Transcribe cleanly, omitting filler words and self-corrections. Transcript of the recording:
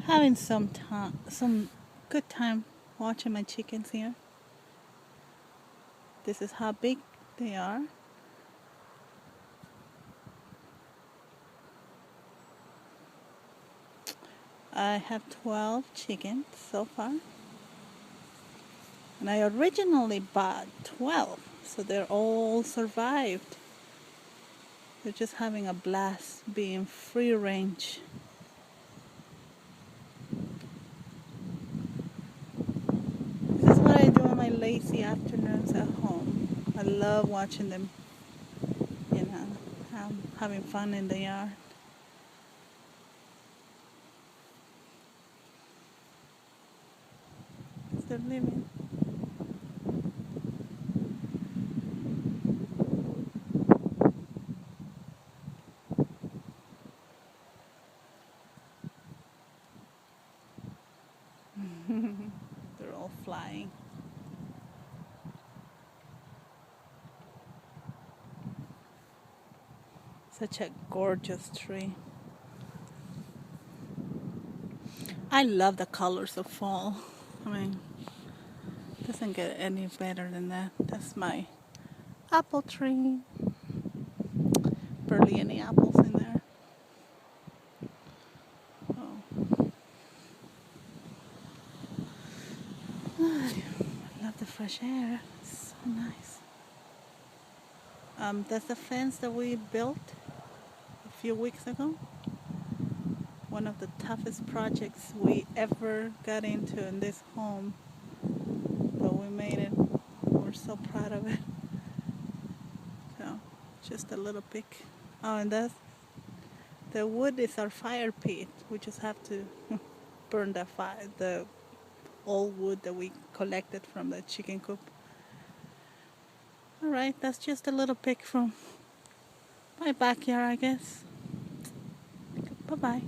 Having some good time watching my chickens here. This is how big they are. I have 12 chickens so far. And I originally bought 12, so they're all survived. They're just having a blast being free range. This is what I do on my lazy afternoons at home. I love watching them, you know, having fun in the yard. They're living. They're all flying. Such a gorgeous tree. I love the colors of fall. I mean, doesn't get any better than that. That's my apple tree. Barely any apples in there. Oh, I love the fresh air. It's so nice. That's the fence that we built a few weeks ago. One of the toughest projects we ever got into in this home. But we made it. We're so proud of it. So, just a little pick. Oh, and the wood is our fire pit. We just have to burn the old wood that we collected from the chicken coop. Alright, that's just a little pic from my backyard, I guess. Bye bye.